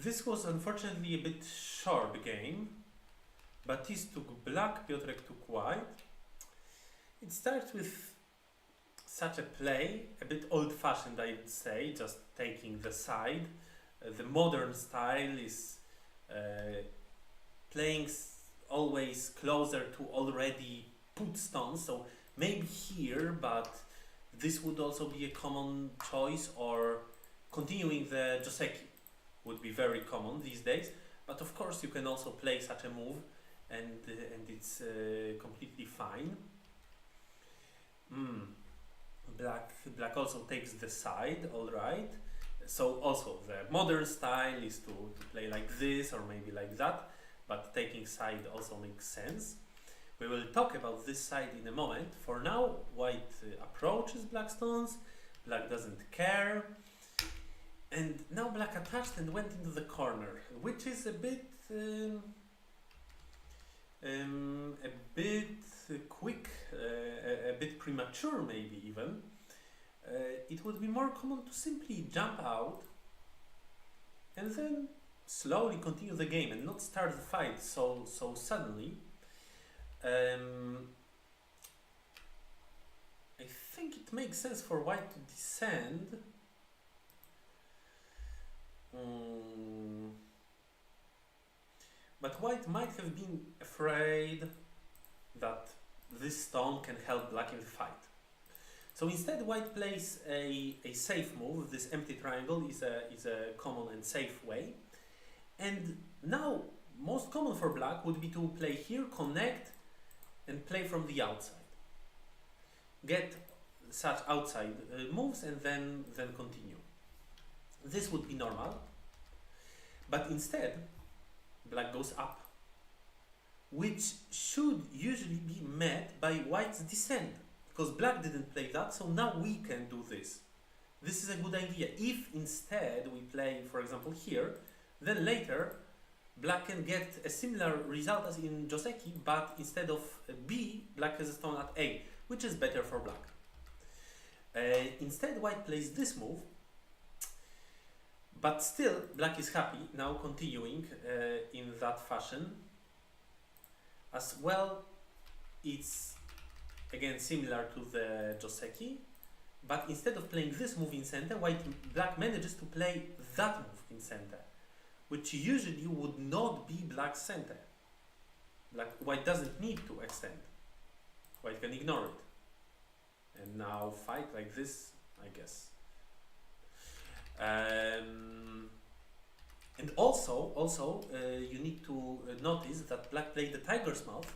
This was unfortunately a bit short game. Baptiste took black, Piotrek took white. It starts with such a play, a bit old-fashioned I would say, just taking the side. The modern style is playing always closer to already put stones, so maybe here, but this would also be a common choice, or continuing the Joseki would be very common these days, but of course you can also play such a move and it's completely fine. Black also takes the side, alright. So also the modern style is to play like this or maybe like that, but taking side also makes sense. We will talk about this side in a moment. For now, white approaches black stones, black doesn't care, and now black attached and went into the corner, which is a bit quick, a bit premature maybe even. It would be more common to simply jump out and then slowly continue the game and not start the fight so suddenly. I think it makes sense for white to descend. But white might have been afraid that this stone can help black in the fight. So instead white plays a safe move. This empty triangle is a common and safe way. And now most common for black would be to play here, connect and play from the outside. Get such outside moves and then continue. This would be normal. But instead black goes up, which should usually be met by white's descent, because black didn't play that, so now we can do this. This is a good idea. If instead we play, for example, here, then later black can get a similar result as in Joseki, but instead of B, black has a stone at A, which is better for black. Instead white plays this move, but still black is happy, now continuing in that fashion. As well, it's again similar to the Joseki, but instead of playing this move in center, black manages to play that move in center, which usually would not be black's center. White doesn't need to extend. White can ignore it. And now fight like this, I guess. And also you need to notice that black played the tiger's mouth,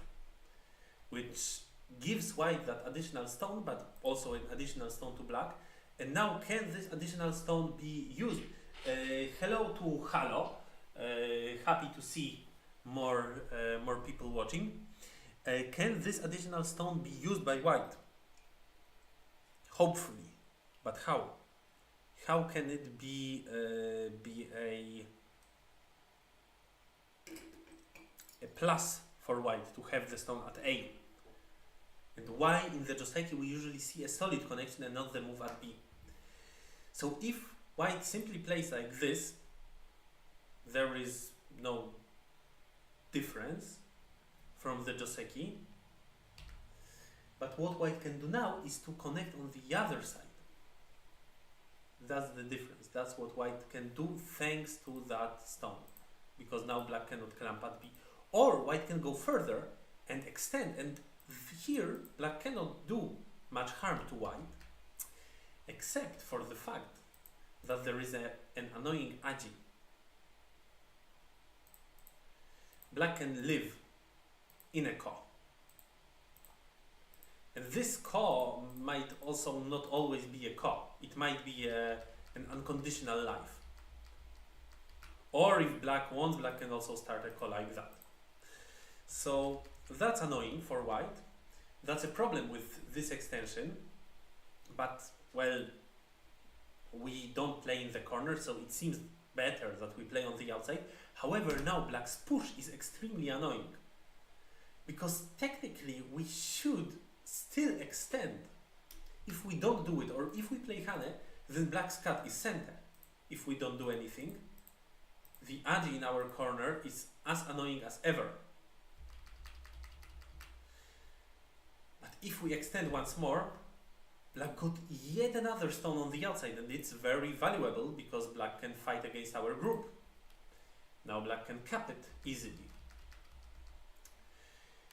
which gives white that additional stone, but also an additional stone to black. And now can this additional stone be used? Hello to Halo, happy to see more people watching. Can this additional stone be used by white? Hopefully, but how? How can it be a plus for white to have the stone at A? And why in the Joseki we usually see a solid connection and not the move at B? So if white simply plays like this, there is no difference from the Joseki. But what white can do now is to connect on the other side. That's the difference. That's what white can do thanks to that stone. Because now black cannot clamp at B. Or white can go further and extend. And here black cannot do much harm to white, except for the fact that there is an annoying aji. Black can live in a ko. And this ko might also not always be a ko. It might be an unconditional life. Or if black wants, black can also start a ko like that. So that's annoying for white. That's a problem with this extension. But, well, we don't play in the corner, so it seems better that we play on the outside. However, now black's push is extremely annoying. Because technically we should still extend. If we don't do it, or if we play Hane, then black's cut is center. If we don't do anything. the agi in our corner is as annoying as ever. But if we extend once more, black got yet another stone on the outside, and it's very valuable because black can fight against our group. Now black can cap it easily.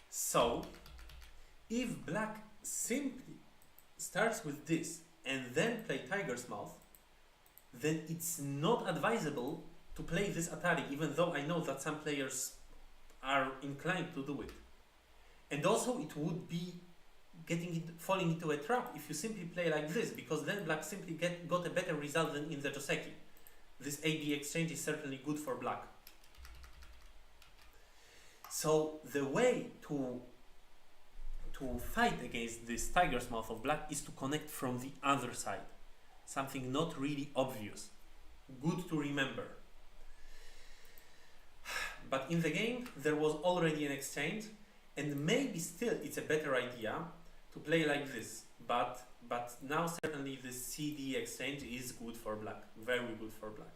So, if black simply starts with this and then play Tiger's Mouth, then it's not advisable to play this Atari, even though I know that some players are inclined to do it. And also it would be falling into a trap if you simply play like this, because then black simply got a better result than in the Joseki. This AB exchange is certainly good for black. So the way to fight against this Tiger's Mouth of black is to connect from the other side. Something not really obvious. Good to remember. But in the game there was already an exchange, and maybe still it's a better idea to play like this. But now certainly this CD exchange is good for black. Very good for black.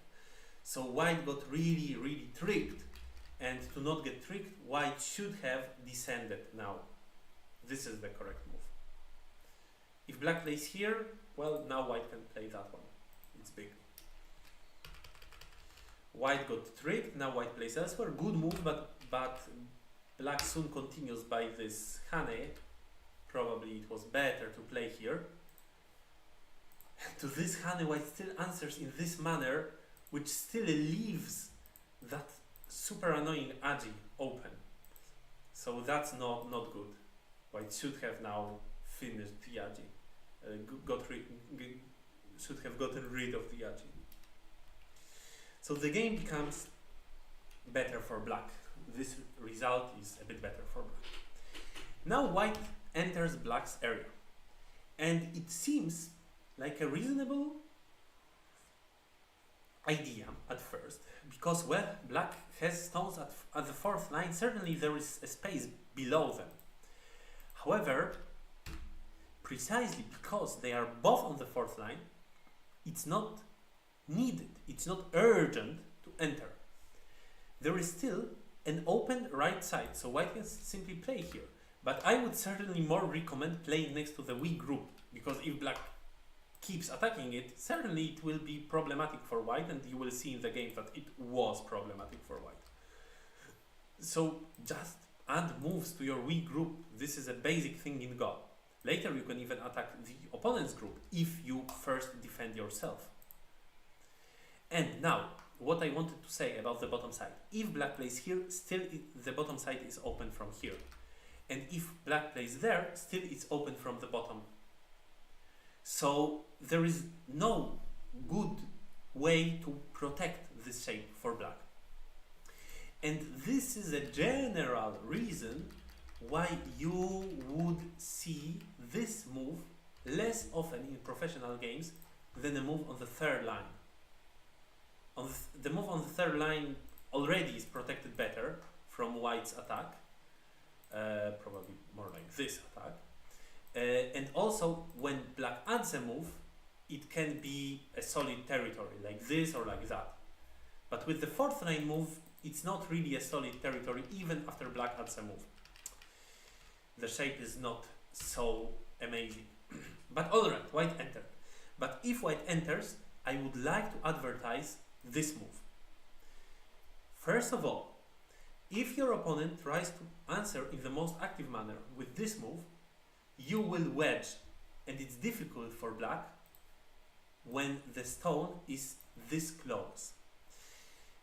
So white got really tricked. And to not get tricked, white should have descended now. This is the correct move. If black plays here, well, now white can play that one. It's big. White got tricked, now white plays elsewhere. Good move, but black soon continues by this Hane. Probably it was better to play here. And to this Hane, white still answers in this manner, which still leaves that super annoying agi open. So that's not good. White should have now finished the agi. Should have gotten rid of the agi. So the game becomes better for black. This result is a bit better for black. Now white enters black's area. And it seems like a reasonable idea at first, because well, black has stones at the fourth line. Certainly there is a space below them. However, precisely because they are both on the fourth line, it's not needed, it's not urgent to enter. There is still an open right side, so white can simply play here. But I would certainly more recommend playing next to the weak group, because if black keeps attacking it, certainly it will be problematic for white, and you will see in the game that it was problematic for white. So just add moves to your weak group. This is a basic thing in Go. Later you can even attack the opponent's group if you first defend yourself. And now, what I wanted to say about the bottom side. If black plays here, still the bottom side is open from here. And if black plays there, still it's open from the bottom. So there is no good way to protect this shape for black. And this is a general reason why you would see this move less often in professional games than a move on the third line. The move on the third line already is protected better from white's attack, probably more like this attack. And also, when black adds a move, it can be a solid territory, like this or like that. But with the fourth line move, it's not really a solid territory, even after black adds a move. The shape is not so amazing. But alright, white entered. But if white enters, I would like to advertise this move. First of all, if your opponent tries to answer in the most active manner with this move, you will wedge, and it's difficult for black when the stone is this close.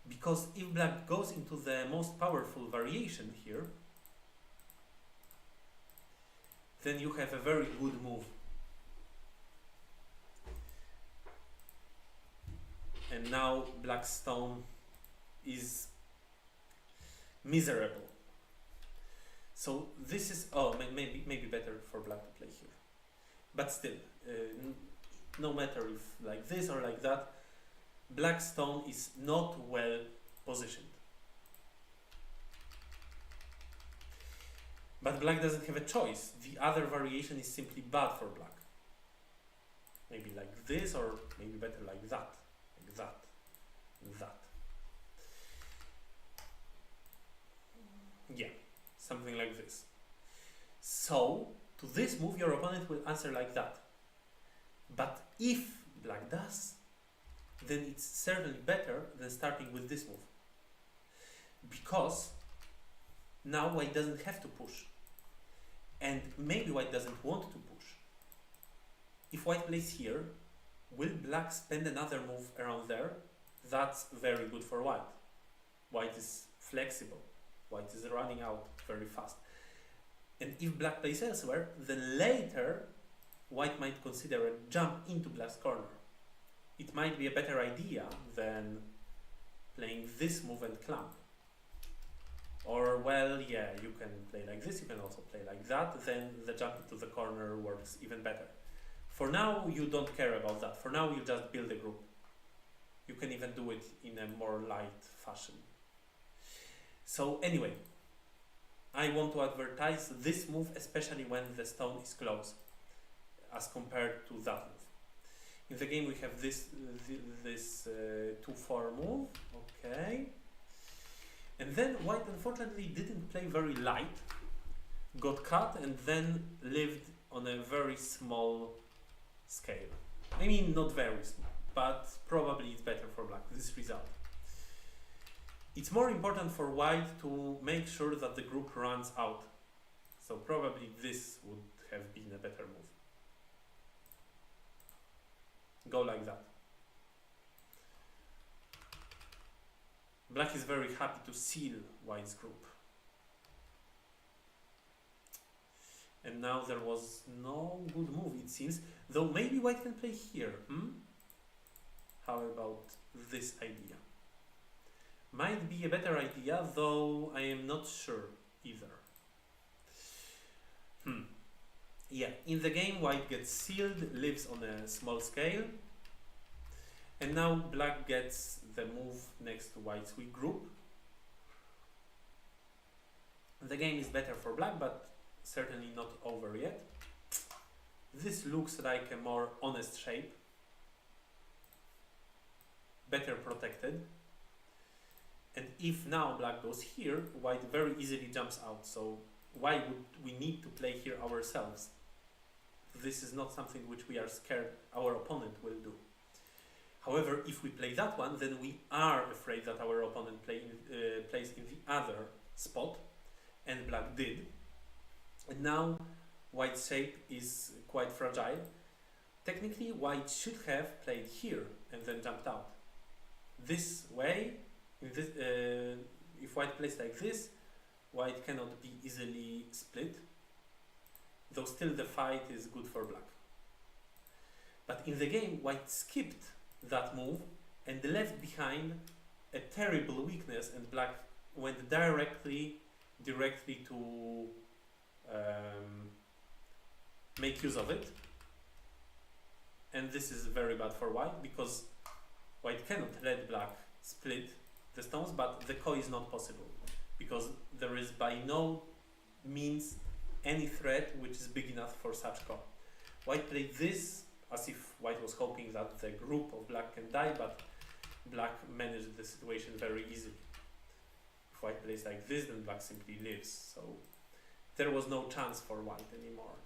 Because if black goes into the most powerful variation here, then you have a very good move. And now black stone is miserable. So this is, maybe better for black to play here. But still, no matter if like this or like that, black stone is not well positioned. But black doesn't have a choice. The other variation is simply bad for black. Maybe like this, or maybe better like that. Like that. That. Yeah, something like this. So, to this move, your opponent will answer like that. But if black does, then it's certainly better than starting with this move. Because now white doesn't have to push. And maybe white doesn't want to push. If white plays here, will black spend another move around there? That's very good for white. White is flexible. White is running out very fast. And if black plays elsewhere, then later white might consider a jump into black's corner. It might be a better idea than playing this move and clamp. Or, well, yeah, you can play like this, you can also play like that, then the jump into the corner works even better. For now, you don't care about that. For now, you just build a group. You can even do it in a more light fashion. So anyway, I want to advertise this move, especially when the stone is close, as compared to that move. In the game we have this 2-4 move, okay. And then white unfortunately didn't play very light, got cut and then lived on a very small scale. I mean, not very small, but probably it's better for black, this result. It's more important for white to make sure that the group runs out. So probably this would have been a better move. Go like that. Black is very happy to seal white's group. And now there was no good move, it seems. Though maybe white can play here. How about this idea? Might be a better idea, though I am not sure either. Yeah, in the game white gets sealed, lives on a small scale. And now black gets the move next to white's weak group. The game is better for black, but certainly not over yet. This looks like a more honest shape. Better protected. And if now black goes here, white very easily jumps out. So why would we need to play here ourselves? This is not something which we are scared our opponent will do. However, if we play that one, then we are afraid that our opponent plays in the other spot, and black did. And now white's shape is quite fragile. Technically, white should have played here and then jumped out. This way, if white plays like this, white cannot be easily split, though still the fight is good for black. But in the game, white skipped that move and left behind a terrible weakness, and black went directly to make use of it. And this is very bad for white, because white cannot let black split the stones, but the ko is not possible, because there is by no means any threat which is big enough for such ko. White played this as if white was hoping that the group of black can die, but black managed the situation very easily. If white plays like this, then black simply lives, so there was no chance for white anymore.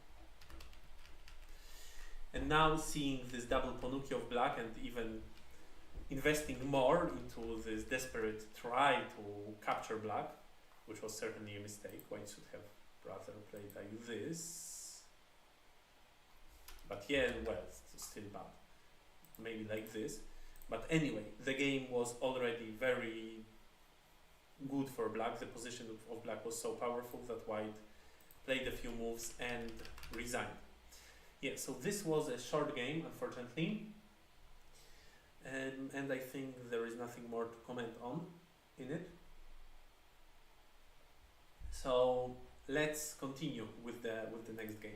And now seeing this double ponuki of black and even investing more into this desperate try to capture black, which was certainly a mistake. White should have rather played like this. But yeah, well, it's still bad. Maybe like this. But anyway, the game was already very good for black. The position of black was so powerful that white played a few moves and resigned. Yeah, so this was a short game, unfortunately. And I think there is nothing more to comment on in it. So let's continue with the next game.